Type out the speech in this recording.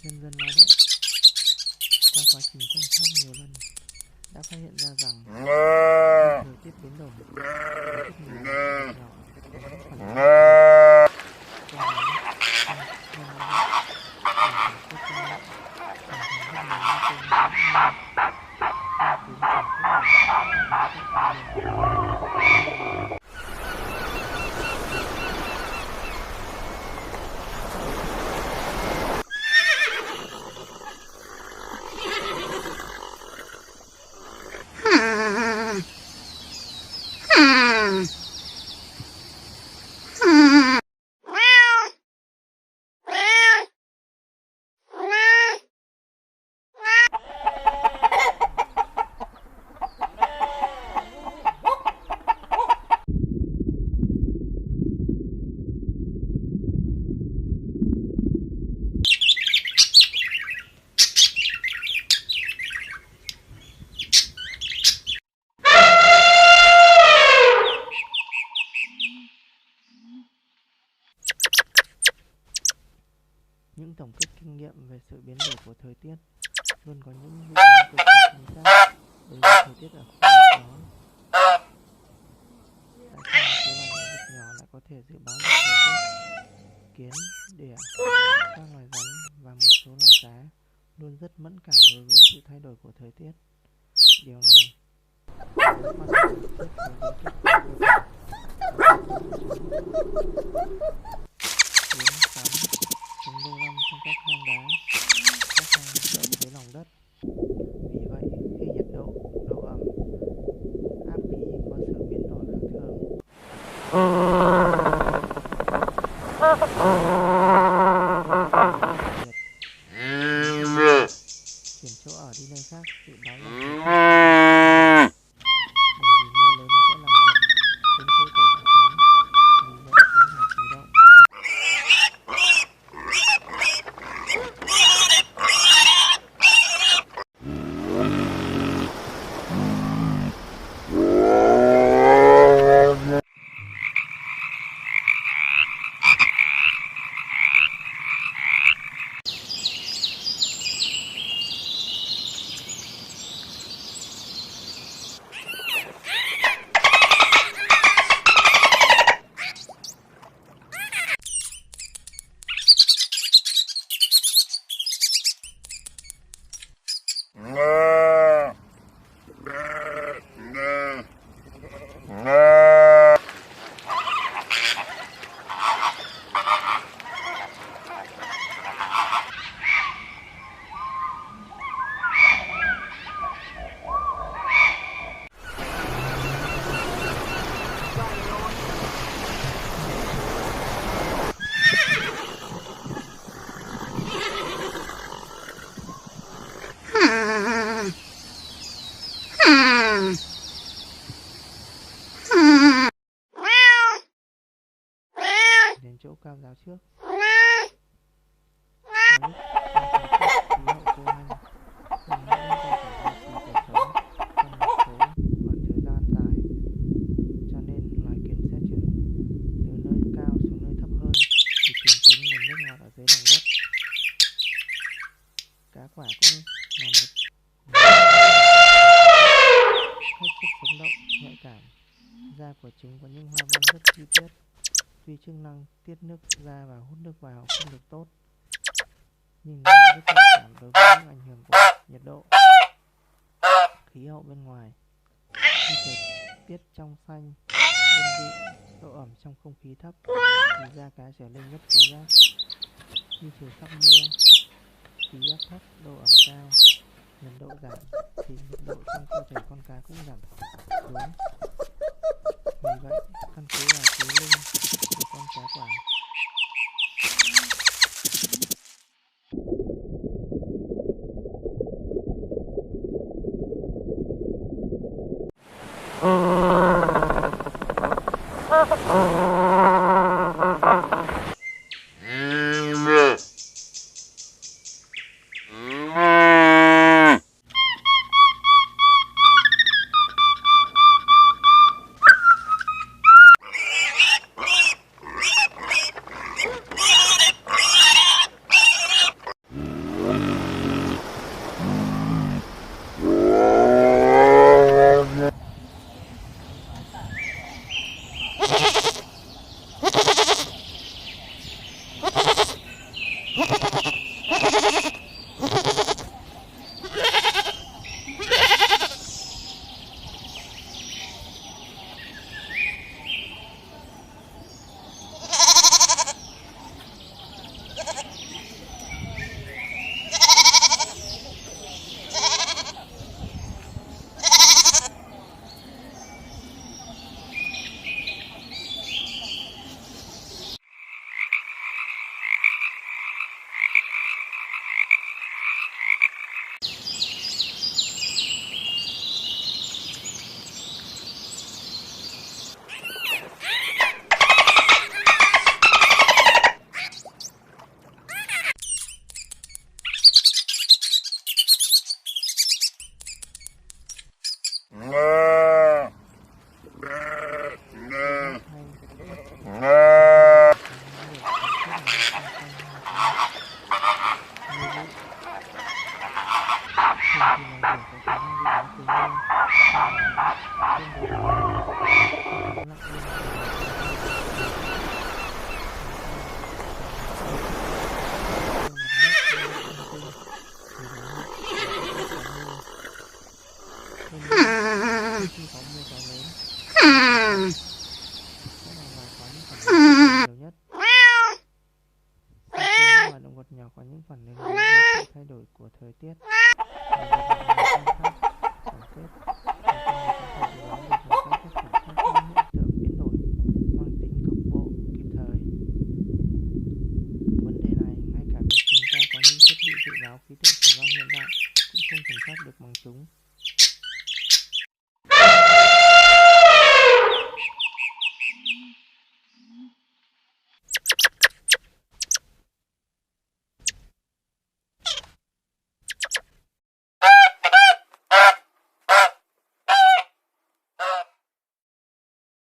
Nhân dân lao động qua quá trình quan sát nhiều lần đã phát hiện ra rằng thời tiết biến đổi rất nhiều nhỏ Những tổng kết kinh nghiệm về sự biến đổi của thời tiết luôn có những dự đoán cực kỳ chính xác đối với thời tiết ở khu vực đó. Tại sao một số loài động vật nhỏ lại có thể dự báo được thời tiết? Kiến, đỉa, các loài rắn và một số loài cá luôn rất mẫn cảm đối với sự thay đổi của thời tiết. Điều này mang lại rất nhiều kết quả chúng lưu long trong các hang đá, các hang động dưới lòng đất. Vì vậy, khi nhiệt độ, độ ẩm, áp khí có sự biến đổi khác thường, chuyển chỗ ở đi nơi khác dự báo là bởi vì mưa lớn sẽ làm ngập khiến cơ thể của chúng, vì vậy chúng phải chủ động. Đến chỗ cao giáo trước. Có lúc khí hậu khô hanh, nhưng vẫn có thể duy trì cuộc sống trong một số khoảng thời gian dài, cho nên loài kiến sẽ chuyển từ nơi cao xuống nơi thấp hơn để tìm kiếm nguồn nước ngọt ở dưới lòng đất. Cá quả cũng là một hết sức sống động, nhạy cảm. Da của chúng có những hoa văn rất chi tiết, vì chức năng tiết nước ra và hút nước vào không được tốt. Nhưng nó rất nhạy cảm đối với những ảnh hưởng của nhiệt độ, khí hậu bên ngoài. Khi thời tiết trong xanh, ôn dịu, độ ẩm trong không khí thấp thì da cá trở nên rất khô ráp. Khi trời sắp mưa, khí áp thấp, độ ẩm cao, nhiệt độ giảm thì nhiệt độ trong cơ thể con cá cũng giảm xuống. Vì vậy, căn cứ vào khối lưng của con cá quả, khi có mưa gió lớn sẽ là loài có những phản ứng nhiều nhất. Sau khi những loài động vật nhỏ có những phản ứng với sự thay đổi của thời tiết, loài động vật nhỏ khai thác, tổng kết, và con người có thể dự đoán được một cách rất chuẩn xác những hiện tượng biến đổi mang tính cục bộ, kịp thời. Vấn đề này, ngay cả việc chúng ta có những thiết bị dự báo khí tượng thủy văn hiện đại cũng không kiểm soát được bằng chúng.